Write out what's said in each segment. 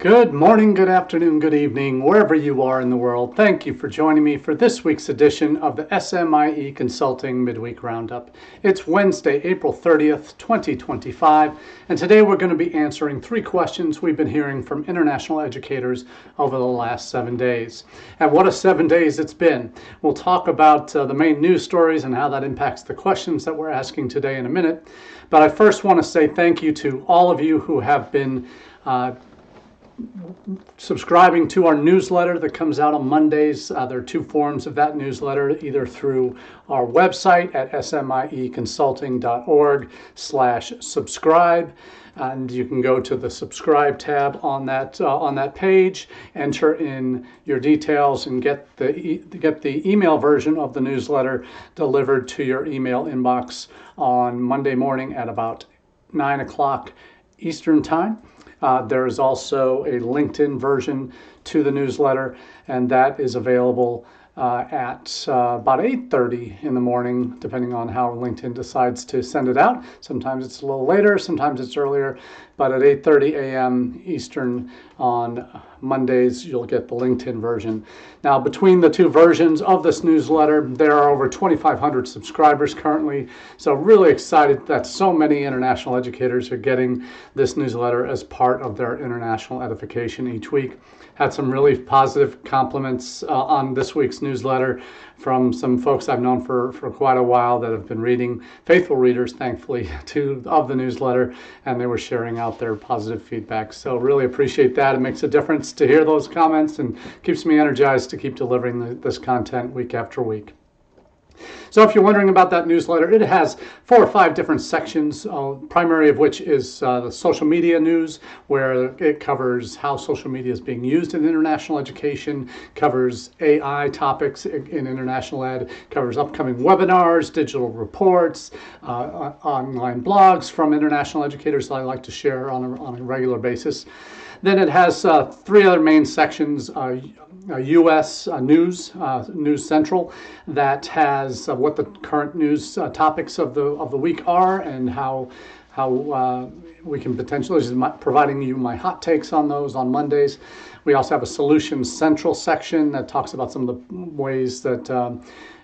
Good morning, good afternoon, good evening, wherever you are in the world. Thank you for joining me for this week's edition of the SMIE Consulting Midweek Roundup. It's Wednesday, April 30th, 2025, and today we're going to be answering 3 questions we've been hearing from international educators over the last 7 days. And what a 7 days it's been. We'll talk about the main news stories and how that impacts the questions that we're asking today in a minute. But I first want to say thank you to all of you who have been subscribing to our newsletter that comes out on Mondays. There are 2 forms of that newsletter, either through our website at smieconsulting.org/subscribe. And you can go to the subscribe tab on that page, enter in your details, and get the email version of the newsletter delivered to your email inbox on Monday morning at about 9 o'clock Eastern Time. There is also a LinkedIn version to the newsletter, and that is available at about 8:30 in the morning, depending on how LinkedIn decides to send it out. Sometimes it's a little later, sometimes it's earlier, but at 8:30 a.m. Eastern on Mondays, you'll get the LinkedIn version. Now, between the 2 versions of this newsletter, there are over 2,500 subscribers currently, so really excited that so many international educators are getting this newsletter as part of their international edification each week. Had some really positive compliments on this week's newsletter from some folks I've known for quite a while that have been reading, faithful readers, thankfully, of the newsletter, and they were sharing out their positive feedback. So really appreciate that. It makes a difference to hear those comments and keeps me energized to keep delivering this content week after week. So if you're wondering about that newsletter, it has 4 or 5 different sections, primary of which is the social media news, where it covers how social media is being used in international education, covers AI topics in international ed, covers upcoming webinars, digital reports, online blogs from international educators that I like to share on a regular basis. Then it has 3 other main sections, U.S. News Central, that has what the current news topics of the week are and how we can potentially, providing you my hot takes on those on Mondays. We also have a Solutions Central section that talks about some of the ways that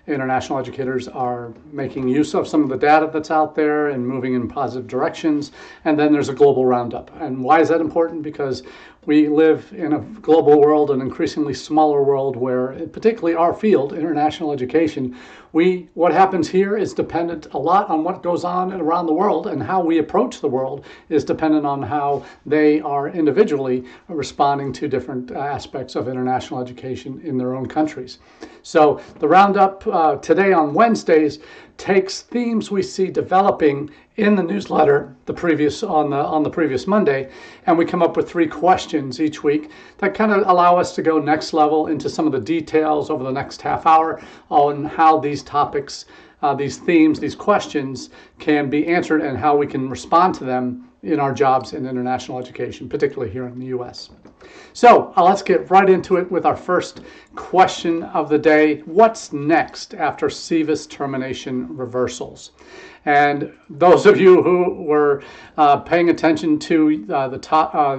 international educators are making use of some of the data that's out there and moving in positive directions. And then there's a global roundup. And why is that important? Because we live in a global world, an increasingly smaller world, where particularly our field, international education, what happens here is dependent a lot on what goes on around the world, and how we approach the world is dependent on how they are individually responding to different aspects of international education in their own countries. So the roundup today on Wednesdays takes themes we see developing in the newsletter on the previous Monday, and we come up with 3 questions each week that kind of allow us to go next level into some of the details over the next half hour on how these topics, these themes, these questions can be answered and how we can respond to them in our jobs in international education, particularly here in the U.S. So let's get right into it with our first question of the day. What's next after SEVIS termination reversals? And those of you who were paying attention to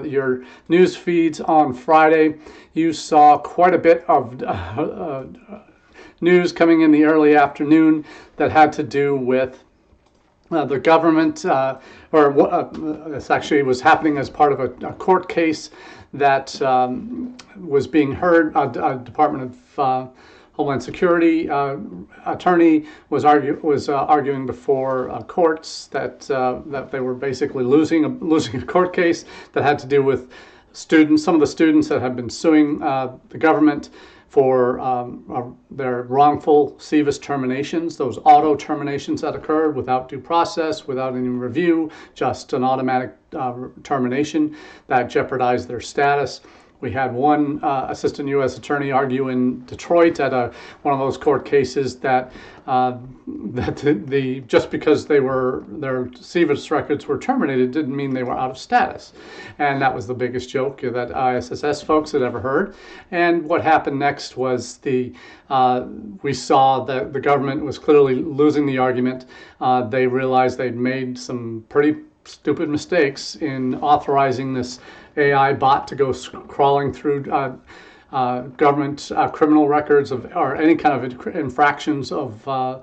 your news feeds on Friday, you saw quite a bit of news coming in the early afternoon that had to do with the government, this actually was happening as part of a court case that was being heard. A Department of Homeland Security attorney was arguing before courts that they were basically losing a court case that had to do with some of the students that have been suing the government for their wrongful SEVIS terminations, those auto terminations that occurred without due process, without any review, just an automatic termination that jeopardized their status. We had one assistant U.S. attorney argue in Detroit at one of those court cases that just because their SEVIS records were terminated didn't mean they were out of status, and that was the biggest joke that ISSS folks had ever heard. And what happened next was we saw that the government was clearly losing the argument. They realized they'd made some pretty stupid mistakes in authorizing this AI bot to go crawling through government criminal records or any kind of infractions of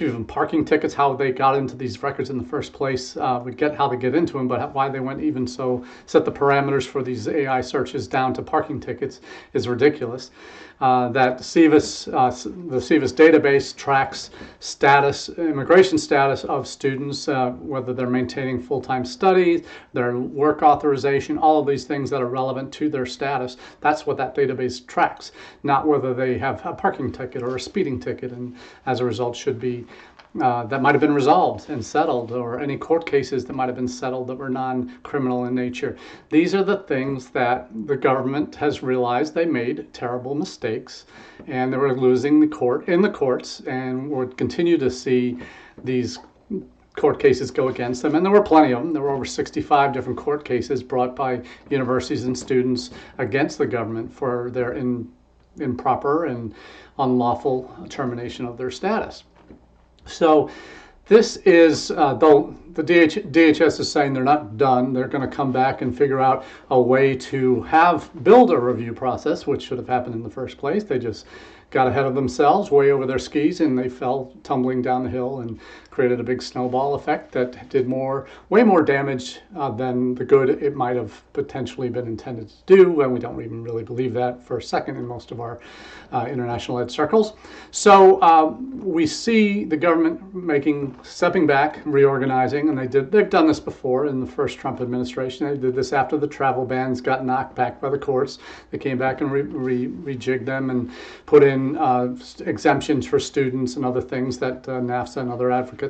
even parking tickets, how they got into these records in the first place. We get how they get into them, but why they went even so set the parameters for these AI searches down to parking tickets is ridiculous. That SEVIS, the SEVIS database tracks immigration status of students, whether they're maintaining full-time studies, their work authorization, all of these things that are relevant to their status. That's what that database tracks, not whether they have a parking ticket or a speeding ticket, and as a result should be that might have been resolved and settled, or any court cases that might have been settled that were non-criminal in nature. These are the things that the government has realized they made terrible mistakes, and they were losing the courts, and would continue to see these court cases go against them. And there were plenty of them. There were over 65 different court cases brought by universities and students against the government for their improper and unlawful termination of their status. So this is, though the DHS is saying they're not done, they're going to come back and figure out a way to build a review process, which should have happened in the first place. They just got ahead of themselves, way over their skis, and they fell tumbling down the hill and created a big snowball effect that did way more damage than the good it might have potentially been intended to do. And we don't even really believe that for a second in most of our international ed circles. So we see the government stepping back, reorganizing, and they've done this before in the first Trump administration. They did this after the travel bans got knocked back by the courts. They came back and rejigged them and put in exemptions for students and other things that NAFTA and other advocates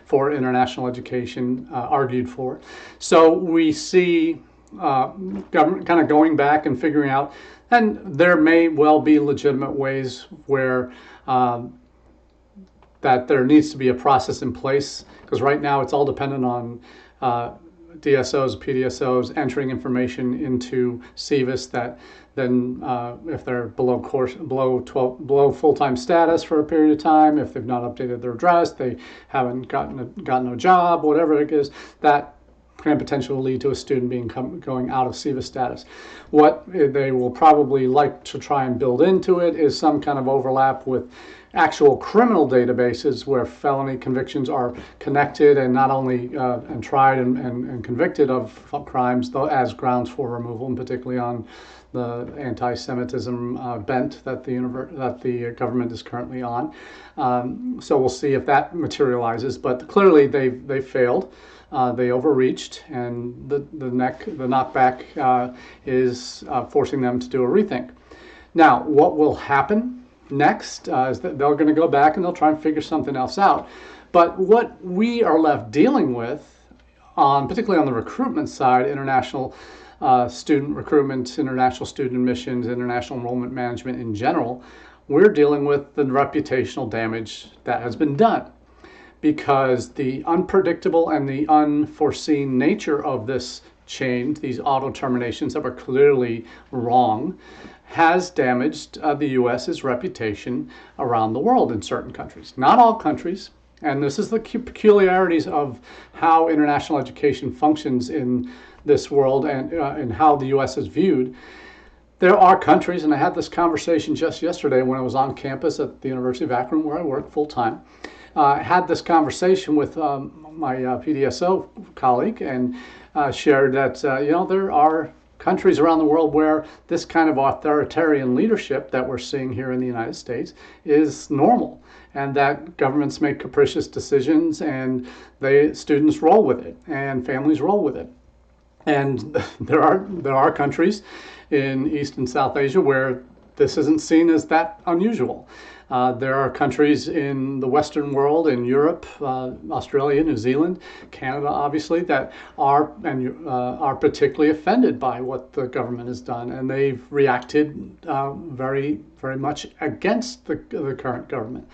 for international education argued for. So we see government kind of going back and figuring out, and there may well be legitimate ways where that there needs to be a process in place, because right now it's all dependent on DSOs, PDSOs entering information into SEVIS that then if they're below full-time status for a period of time, if they've not updated their address, they haven't gotten a job, whatever it is, that can potentially lead to a student going out of SEVIS status. What they will probably like to try and build into it is some kind of overlap with actual criminal databases where felony convictions are connected and not only and tried and convicted of crimes as grounds for removal, and particularly on the anti-Semitism bent that the government is currently on. So we'll see if that materializes. But clearly they failed. They overreached, and the knockback is forcing them to do a rethink. Now, what will happen next is that they're going to go back and they'll try and figure something else out. But what we are left dealing with, particularly on the recruitment side, international student recruitment, international student admissions, international enrollment management in general, we're dealing with the reputational damage that has been done, because the unpredictable and the unforeseen nature of this change, these auto terminations that were clearly wrong, has damaged the U.S.'s reputation around the world in certain countries. Not all countries, and this is the peculiarities of how international education functions in this world and how the U.S. is viewed. There are countries, and I had this conversation just yesterday when I was on campus at the University of Akron, where I work full-time. I had this conversation with my PDSO colleague and shared that there are countries around the world where this kind of authoritarian leadership that we're seeing here in the United States is normal, and that governments make capricious decisions and students roll with it and families roll with it. And there are countries in East and South Asia where this isn't seen as that unusual. There are countries in the Western world, in Europe, Australia, New Zealand, Canada, obviously, that are particularly offended by what the government has done, and they've reacted very, very much against the current government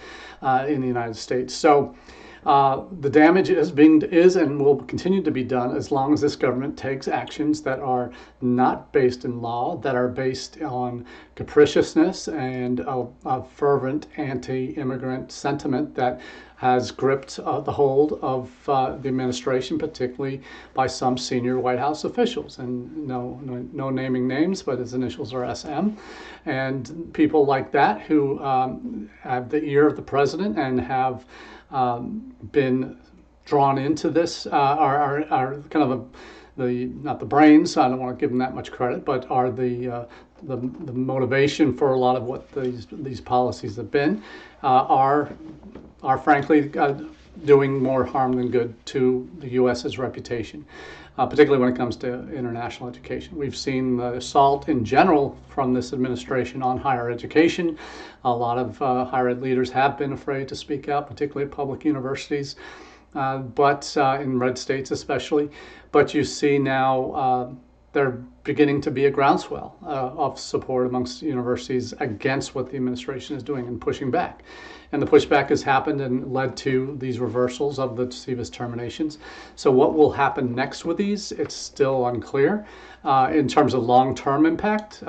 in the United States. So The damage is and will continue to be done as long as this government takes actions that are not based in law, that are based on capriciousness and a fervent anti-immigrant sentiment that has gripped the hold of the administration, particularly by some senior White House officials. And no naming names, but his initials are SM. And people like that who have the ear of the president and have been drawn into this are kind of not the brains. I don't want to give them that much credit, but are the motivation for a lot of what these policies have been, are frankly doing more harm than good to the U.S.'s reputation, particularly when it comes to international education. We've seen the assault in general from this administration on higher education. A lot of higher ed leaders have been afraid to speak out, particularly at public universities, but in red states especially. But you see now there beginning to be a groundswell of support amongst universities against what the administration is doing and pushing back. And the pushback has happened and led to these reversals of the SEVIS terminations. So what will happen next with these, it's still unclear. In terms of long-term impact,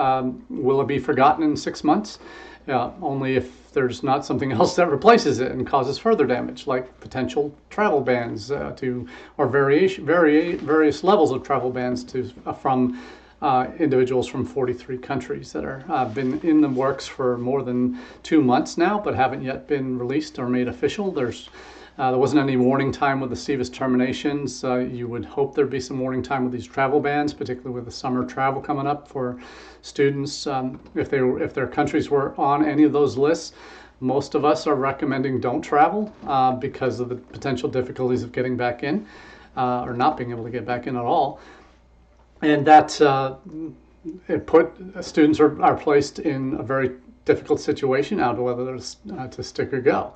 will it be forgotten in 6 months? Only if there's not something else that replaces it and causes further damage, like potential travel bans or various levels of travel bans from individuals from 43 countries that are been in the works for more than 2 months now, but haven't yet been released or made official. There wasn't any warning time with the SEVIS terminations. You would hope there'd be some warning time with these travel bans, particularly with the summer travel coming up for students. If their countries were on any of those lists, most of us are recommending don't travel because of the potential difficulties of getting back in or not being able to get back in at all. And that students are placed in a very difficult situation out of whether to stick or go,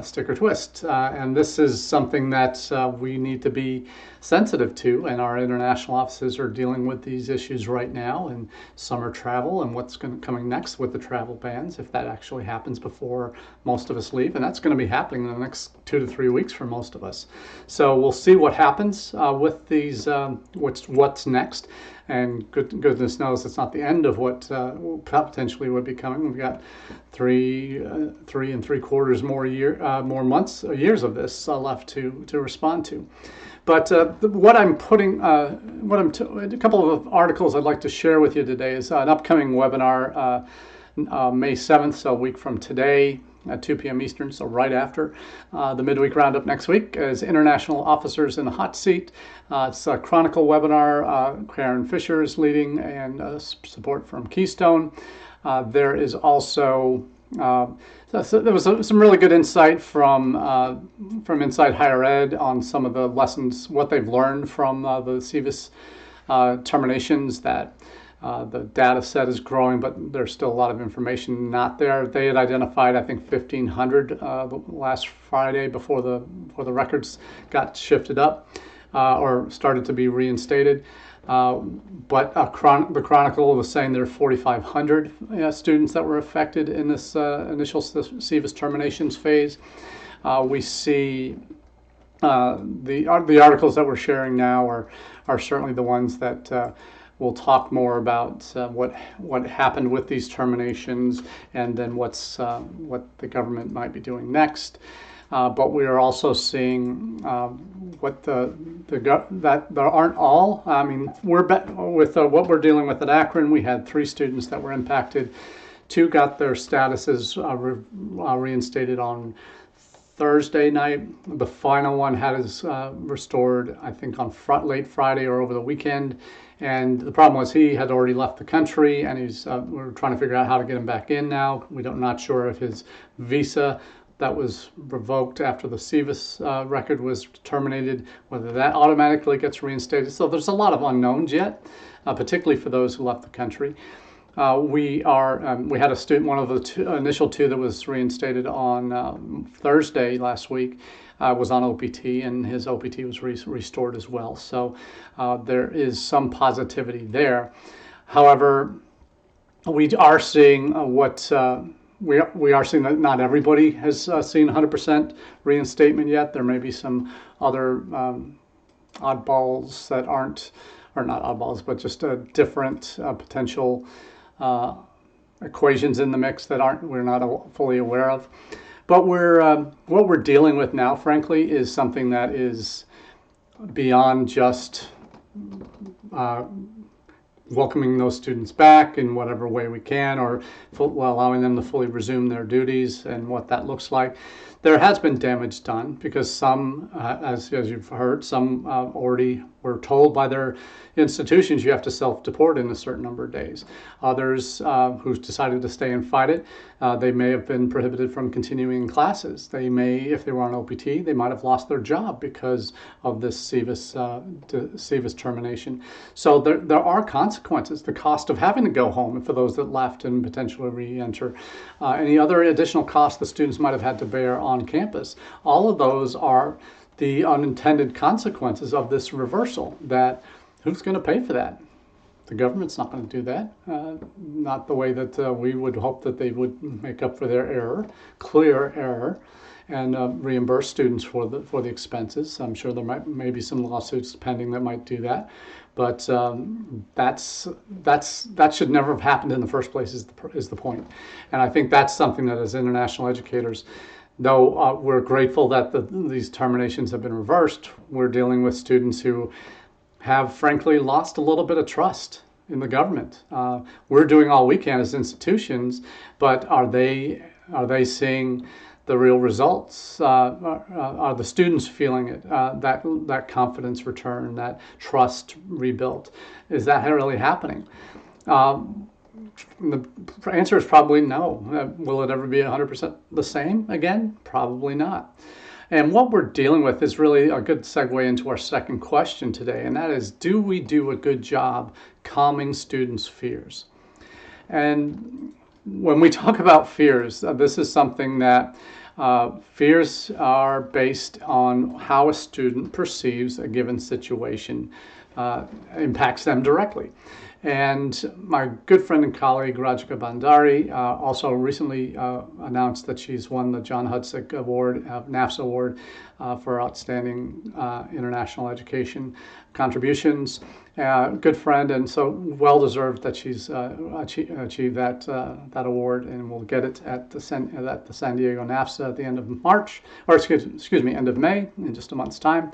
stick or twist. And this is something that we need to be sensitive to, and our international offices are dealing with these issues right now, and summer travel and what's coming next with the travel bans, if that actually happens before most of us leave. And that's going to be happening in the next 2 to 3 weeks for most of us. So we'll see what happens with these, what's next. And goodness knows it's not the end of what potentially would be coming. We've got 3 3/4 more years of this left to respond to. But a couple of articles I'd like to share with you today is an upcoming webinar May 7th, so a week from today at 2 p.m. Eastern, so right after the Midweek Roundup next week, is International Officers in the Hot Seat. It's a Chronicle webinar. Karen Fisher is leading, and support from Keystone. There is also there was some really good insight from Inside Higher Ed on some of the lessons, what they've learned from the SEVIS terminations, that the data set is growing, but there's still a lot of information not there. They had identified, I think, 1,500 last Friday before the records got shifted up or started to be reinstated. But the Chronicle was saying there are 4,500 students that were affected in this initial SEVIS terminations phase. We see the articles that we're sharing now are certainly the ones that we'll talk more about what happened with these terminations, and then what the government might be doing next. But we are also seeing that there aren't all. I mean, with what we're dealing with at Akron, we had 3 students that were impacted. 2 got their statuses reinstated on Thursday night. The final one had his restored, I think, on late Friday or over the weekend. And the problem was he had already left the country, and we're trying to figure out how to get him back in now. Not sure if his visa that was revoked after the SEVIS record was terminated, whether that automatically gets reinstated. So there's a lot of unknowns yet, particularly for those who left the country. We had a student, one of the initial 2 that was reinstated on Thursday last week, was on OPT, and his OPT was restored as well. So there is some positivity there. However, we are seeing we are seeing that not everybody has seen 100% reinstatement yet. There may be some other oddballs that aren't, or not oddballs, but just different potential equations in the mix that we're not fully aware of. But what we're dealing with now, frankly, is something that is beyond just welcoming those students back in whatever way we can, or allowing them to fully resume their duties and what that looks like. There has been damage done because some, as you've heard, some already were told by their institutions you have to self-deport in a certain number of days. Others who decided to stay and fight it, they may have been prohibited from continuing classes. They may, if they were on OPT, they might have lost their job because of this SEVIS termination. So there are consequences. The cost of having to go home for those that left and potentially re-enter. Any other additional costs the students might have had to bear on campus. All of those are the unintended consequences of this reversal. That who's going to pay for that? The government's not going to do that. Not the way that we would hope that they would make up for their error, clear error, and reimburse students for the expenses. I'm sure there may be some lawsuits pending that might do that, but that should never have happened in the first place. Is the point, and I think that's something that as international educators, though we're grateful that these terminations have been reversed, we're dealing with students who have frankly lost a little bit of trust in the government. We're doing all we can as institutions, but are they seeing the real results? Are the students feeling it? That confidence return, that trust rebuilt? Is that really happening? The answer is probably no. Will it ever be 100% the same again? Probably not. And what we're dealing with is really a good segue into our second question today, and that is, do we do a good job calming students' fears? And when we talk about fears, this is something that fears are based on how a student perceives a given situation, impacts them directly. And my good friend and colleague, Rajika Bandari, also recently announced that she's won the John Hudzik Award, NAFSA Award, for outstanding international education contributions. Good friend, and so well deserved that she's achieved that award, and we'll get it at the San Diego NAFSA at the end of March, or excuse me, end of May, in just a month's time.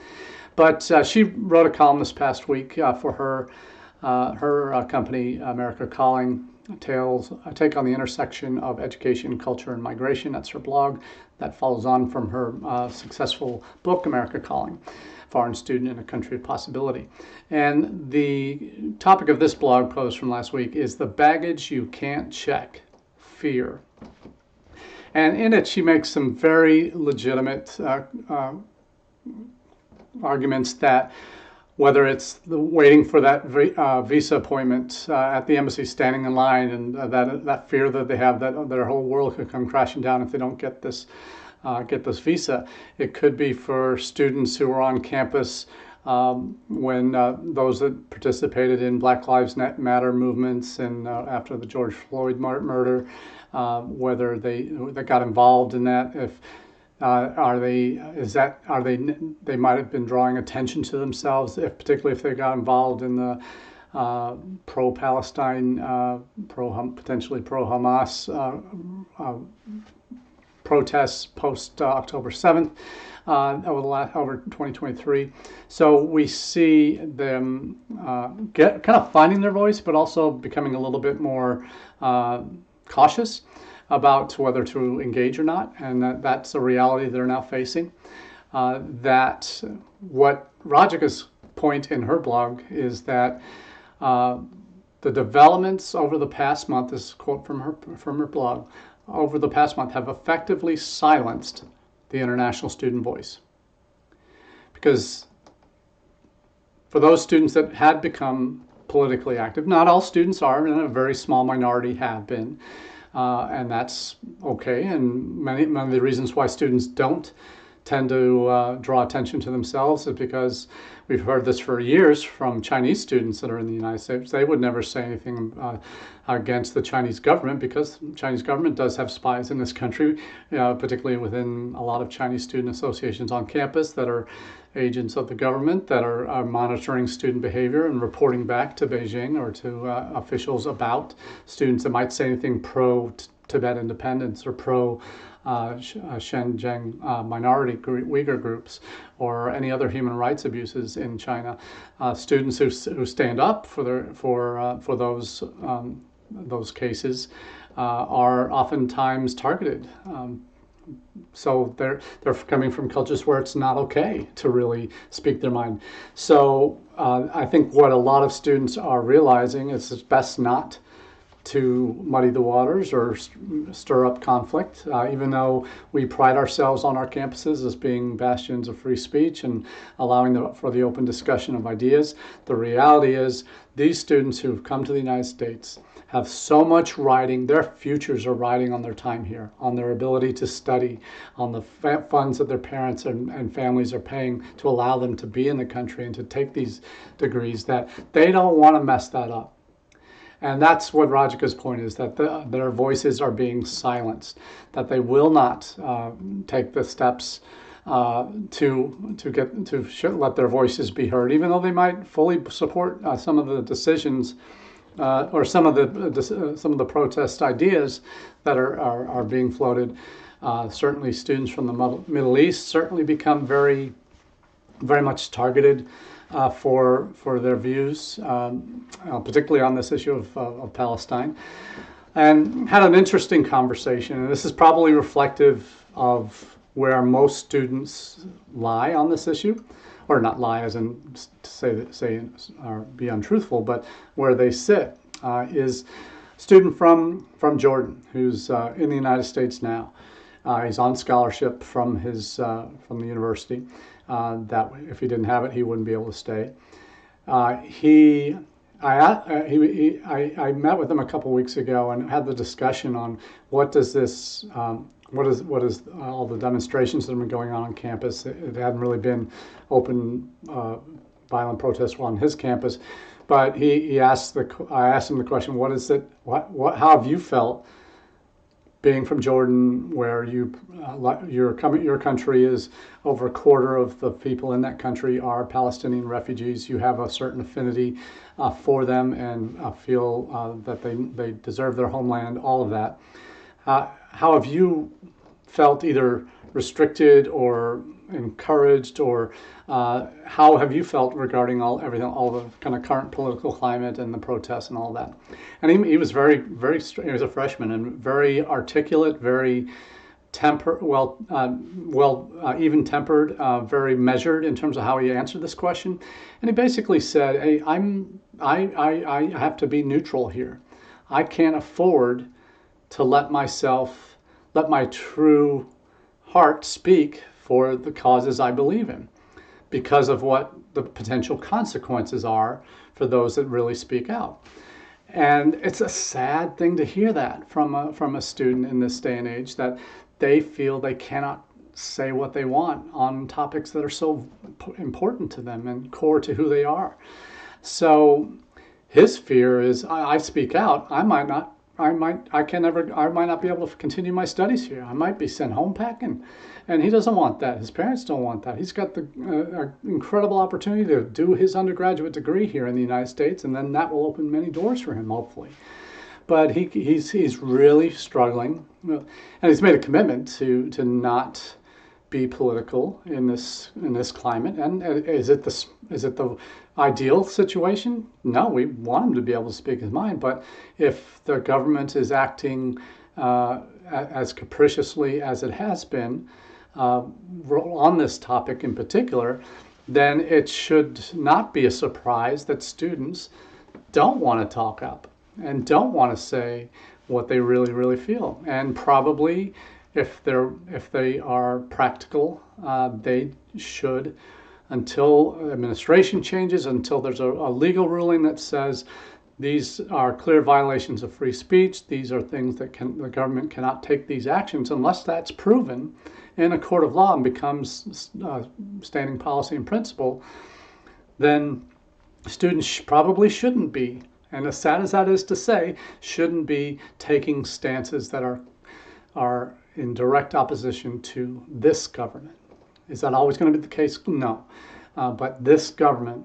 But she wrote a column this past week for her company, America Calling, a take on the intersection of education, culture, and migration. That's her blog. That follows on from her successful book, America Calling, Foreign Student in a Country of Possibility. And the topic of this blog post from last week is the baggage you can't check, fear. And in it, she makes some very legitimate arguments that whether it's waiting for that visa appointment at the embassy, standing in line, and that fear that they have that their whole world could come crashing down if they don't get this visa. It could be for students who are on campus when those that participated in Black Lives Matter movements and after the George Floyd murder, whether they got involved in that. If they might have been drawing attention to themselves, particularly if they got involved in the pro-Palestine, potentially pro-Hamas protests post October 7th over 2023. So we see them kind of finding their voice, but also becoming a little bit more cautious about whether to engage or not, and that's a reality they're now facing. That what Rajika's point in her blog is that the developments over the past month, this is a quote from her blog, over the past month have effectively silenced the international student voice. Because for those students that had become politically active, not all students are, and a very small minority have been, and that's okay. And many of the reasons why students don't tend to draw attention to themselves is because we've heard this for years from Chinese students that are in the United States. They would never say anything against the Chinese government because the Chinese government does have spies in this country, particularly within a lot of Chinese student associations on campus that are agents of the government that are monitoring student behavior and reporting back to Beijing or to officials about students that might say anything pro-Tibet independence or pro Xinjiang minority Uyghur groups or any other human rights abuses in China. Students who stand up for those cases are oftentimes targeted. So they're coming from cultures where it's not okay to really speak their mind. So I think what a lot of students are realizing is it's best not to muddy the waters or stir up conflict, even though we pride ourselves on our campuses as being bastions of free speech and allowing for the open discussion of ideas. The reality is these students who've come to the United States have so much riding, their futures are riding on their time here, on their ability to study, on the funds that their parents and families are paying to allow them to be in the country and to take these degrees, that they don't want to mess that up. And that's what Rajika's point is, that their voices are being silenced, that they will not take the steps to let their voices be heard, even though they might fully support some of the decisions or some of the protest ideas that are being floated. Certainly, students from the Middle East certainly become very, very much targeted for their views, particularly on this issue of Palestine, and had an interesting conversation. And this is probably reflective of where most students lie on this issue, or not lie as in say or be untruthful, but where they sit is a student from Jordan who's in the United States now. He's on scholarship from the university. That if he didn't have it, he wouldn't be able to stay. I met with him a couple weeks ago and had the discussion on what is all the demonstrations that have been going on campus. It hadn't really been open violent protests on his campus, but I asked him the question: how have you felt being from Jordan, where your country is over a quarter of the people in that country are Palestinian refugees? You have a certain affinity for them and feel that they deserve their homeland, all of that. How have you felt either restricted or encouraged, or how have you felt regarding all the kind of current political climate and the protests and all that? And he was very, very, he was a freshman and very articulate, very even-tempered, very measured in terms of how he answered this question. And he basically said, "Hey, I have to be neutral here. I can't afford to let my true heart speak for the causes I believe in, because of what the potential consequences are for those that really speak out." And it's a sad thing to hear that from a student in this day and age, that they feel they cannot say what they want on topics that are so important to them and core to who they are. So his fear is, I speak out, I might not be able to continue my studies here. I might be sent home packing. And he doesn't want that. His parents don't want that. He's got the incredible opportunity to do his undergraduate degree here in the United States, and then that will open many doors for him, hopefully. But he's really struggling, and he's made a commitment to not be political in this climate. And is it the ideal situation? No, we want him to be able to speak his mind. But if the government is acting as capriciously as it has been on this topic in particular, then it should not be a surprise that students don't want to talk up and don't want to say what they really, really feel. And probably, if they are practical, they should, until administration changes, until there's a legal ruling that says these are clear violations of free speech. These are things that the government cannot take these actions unless that's proven in a court of law and becomes standing policy and principle. Then students probably shouldn't be, and as sad as that is to say, shouldn't be taking stances that are in direct opposition to this government. Is that always going to be the case? No. But this government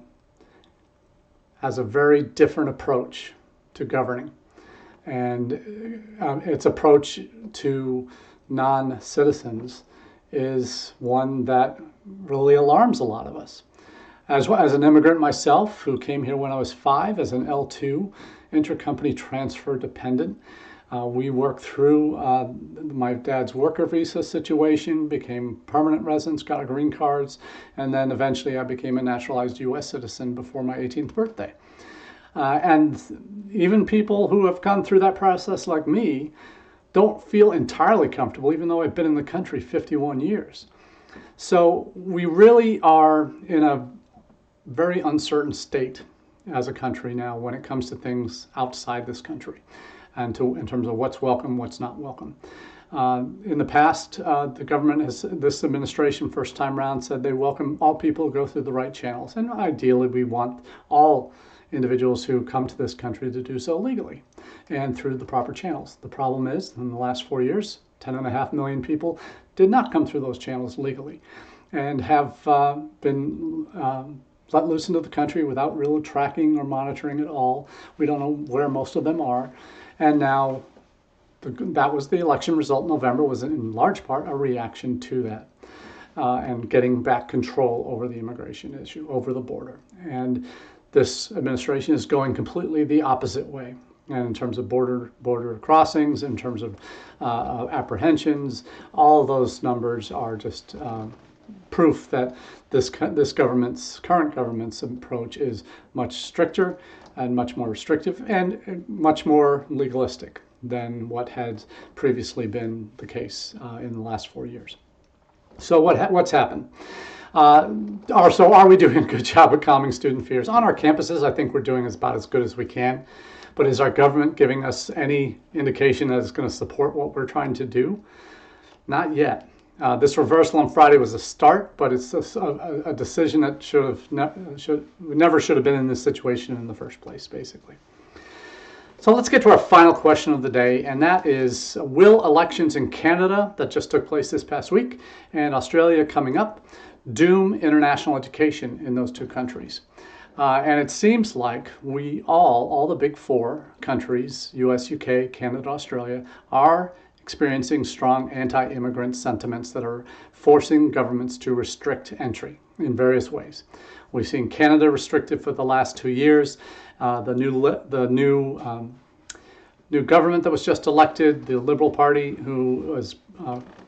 has a very different approach to governing. And its approach to non-citizens is one that really alarms a lot of us. As an immigrant myself, who came here when I was 5 as an L2 intercompany transfer dependent, we worked through my dad's worker visa situation, became permanent residents, got our green cards, and then eventually I became a naturalized U.S. citizen before my 18th birthday. And even people who have gone through that process like me don't feel entirely comfortable, even though I've been in the country 51 years. So we really are in a very uncertain state as a country now when it comes to things outside this country, and in terms of what's welcome, what's not welcome. In the past, the government this administration, first time around, said they welcome all people who go through the right channels. And ideally, we want all individuals who come to this country to do so legally and through the proper channels. The problem is, in the last 4 years, 10.5 million people did not come through those channels legally and have been let loose into the country without real tracking or monitoring at all. We don't know where most of them are. And now that was the election result in November, was in large part a reaction to that and getting back control over the immigration issue, over the border. And this administration is going completely the opposite way. And in terms of border crossings, in terms of apprehensions, all of those numbers are just proof that this current government's approach is much stricter and much more restrictive and much more legalistic than what had previously been the case in the last 4 years. So what's happened? So are we doing a good job of calming student fears? On our campuses, I think we're doing about as good as we can. But is our government giving us any indication that it's going to support what we're trying to do? Not yet. This reversal on Friday was a start, but it's a decision that never should have been in this situation in the first place, basically. So let's get to our final question of the day, and that is, will elections in Canada that just took place this past week and Australia coming up doom international education in those two countries? And it seems like all the big four countries, US, UK, Canada, Australia, are experiencing strong anti-immigrant sentiments that are forcing governments to restrict entry in various ways. We've seen Canada restricted for the last 2 years. The new government that was just elected, the Liberal Party, who was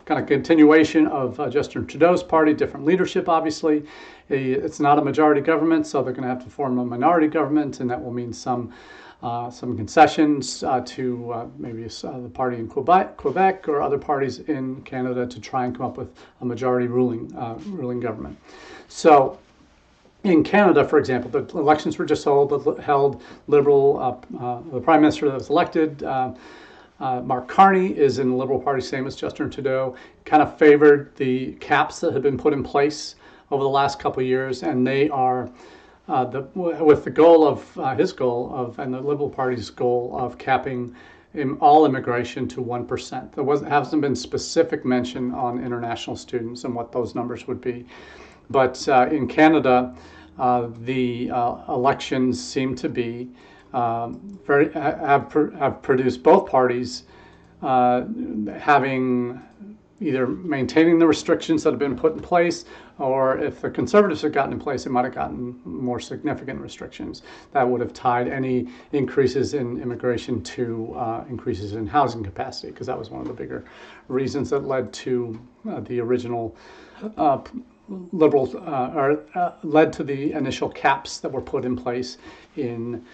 kind of continuation of Justin Trudeau's party, different leadership, obviously. It's not a majority government, so they're going to have to form a minority government, and that will mean some concessions to maybe the party in Quebec or other parties in Canada to try and come up with a majority ruling government. So in Canada, for example, the elections were just held. Liberal, the Prime Minister that was elected, Mark Carney, is in the Liberal Party, same as Justin Trudeau, kind of favored the caps that have been put in place over the last couple of years, and they are with the goal of his goal of, and the Liberal Party's goal of capping all immigration to 1%. There hasn't been specific mention on international students and what those numbers would be, but in Canada, the elections seem to be have produced both parties having either maintaining the restrictions that have been put in place, or if the Conservatives had gotten in place, it might have gotten more significant restrictions that would have tied any increases in immigration to increases in housing capacity, because that was one of the bigger reasons that led to the original led to the initial caps that were put in place in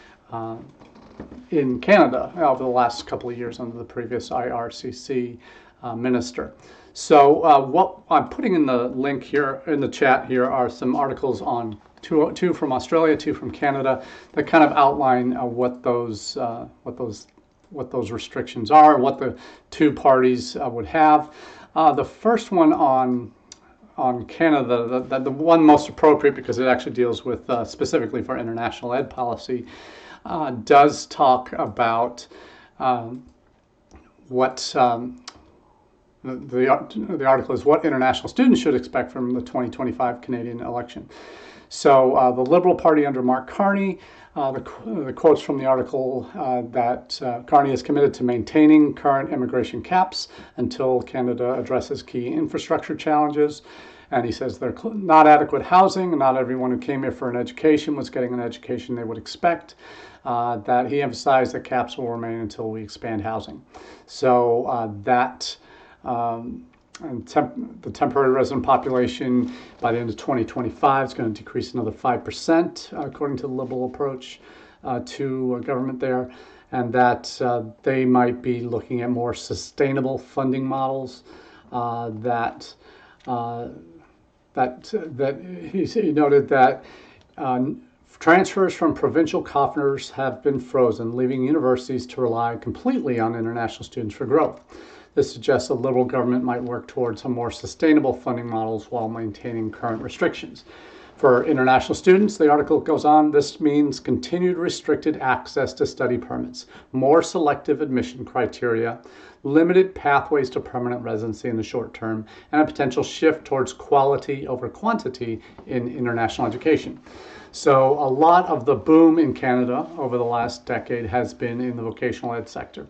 Canada over the last couple of years under the previous IRCC minister. So what I'm putting in the link here in the chat here are some articles on two from Australia, two from Canada, that kind of outline what those restrictions are, what the two parties would have. The first one on Canada, the one most appropriate because it actually deals with specifically for international ed policy, does talk about what the article is what international students should expect from the 2025 Canadian election. So the Liberal Party under Mark Carney, the quotes from the article that Carney is committed to maintaining current immigration caps until Canada addresses key infrastructure challenges. And he says they're not adequate housing, and not everyone who came here for an education was getting an education they would expect. That he emphasized that caps will remain until we expand housing. So the temporary resident population by the end of 2025 is going to decrease another 5%, according to the Liberal approach to government there, and that they might be looking at more sustainable funding models. He noted that transfers from provincial coffers have been frozen, leaving universities to rely completely on international students for growth. This suggests a Liberal government might work towards some more sustainable funding models while maintaining current restrictions. For international students, the article goes on, this means continued restricted access to study permits, more selective admission criteria, limited pathways to permanent residency in the short term, and a potential shift towards quality over quantity in international education. So a lot of the boom in Canada over the last decade has been in the vocational ed sector,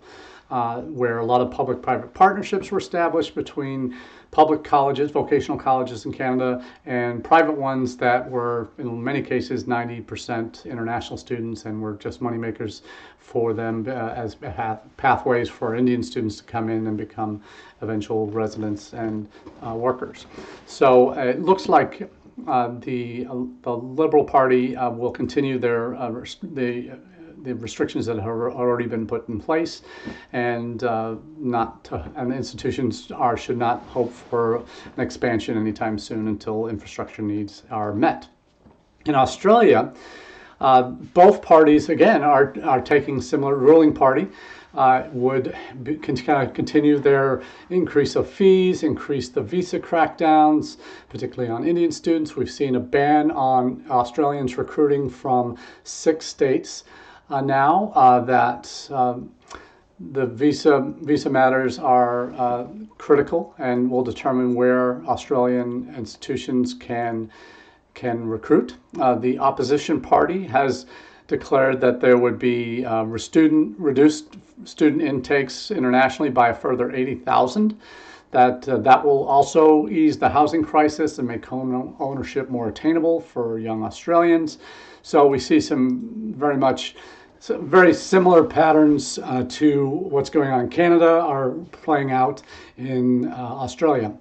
where a lot of public-private partnerships were established between public colleges, vocational colleges in Canada, and private ones that were, in many cases, 90% international students and were just moneymakers for them as pathways for Indian students to come in and become eventual residents and workers. So it looks like the Liberal Party will continue the restrictions that have already been put in place, and and the institutions should not hope for an expansion anytime soon until infrastructure needs are met. In Australia, both parties again are taking similar. Ruling party would continue their increase of fees, increase the visa crackdowns, particularly on Indian students. We've seen a ban on Australians recruiting from 6 states. Now that the visa matters are critical and will determine where Australian institutions can recruit. The opposition party has declared that there would be reduced student intakes internationally by a further 80,000. That will also ease the housing crisis and make home ownership more attainable for young Australians. So we see some very similar patterns to what's going on in Canada are playing out in Australia.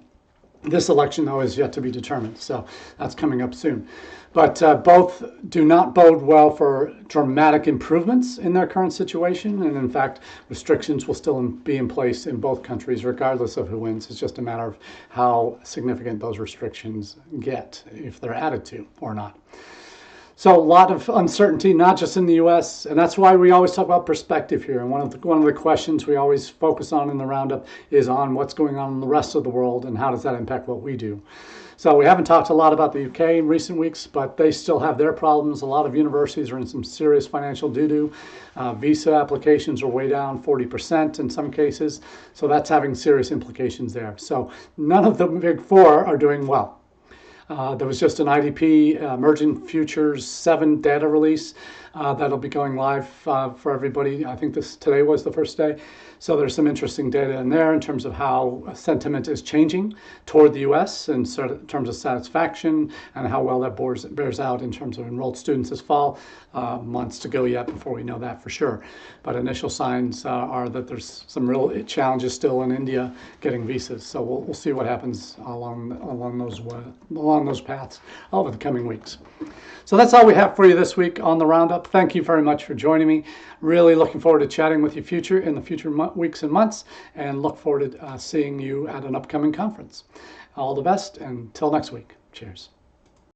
This election, though, is yet to be determined, so that's coming up soon. But both do not bode well for dramatic improvements in their current situation, and in fact, restrictions will still be in place in both countries, regardless of who wins. It's just a matter of how significant those restrictions get, if they're added to or not. So a lot of uncertainty, not just in the U.S., and that's why we always talk about perspective here. And one of the questions we always focus on in the Roundup is on what's going on in the rest of the world and how does that impact what we do. So we haven't talked a lot about the UK in recent weeks, but they still have their problems. A lot of universities are in some serious financial doo-doo. Visa applications are way down 40% in some cases, so that's having serious implications there. So none of the big four are doing well. There was just an IDP Emerging Futures 7 data release that'll be going live for everybody. I think today was the first day. So there's some interesting data in there in terms of how sentiment is changing toward the U.S. in terms of satisfaction and how well that bears out in terms of enrolled students this fall. Months to go yet before we know that for sure. But initial signs are that there's some real challenges still in India getting visas. So we'll see what happens along those paths over the coming weeks. So that's all we have for you this week on the Roundup. Thank you very much for joining me. Really looking forward to chatting with you in the future weeks and months, and look forward to seeing you at an upcoming conference. All the best, and until next week. Cheers.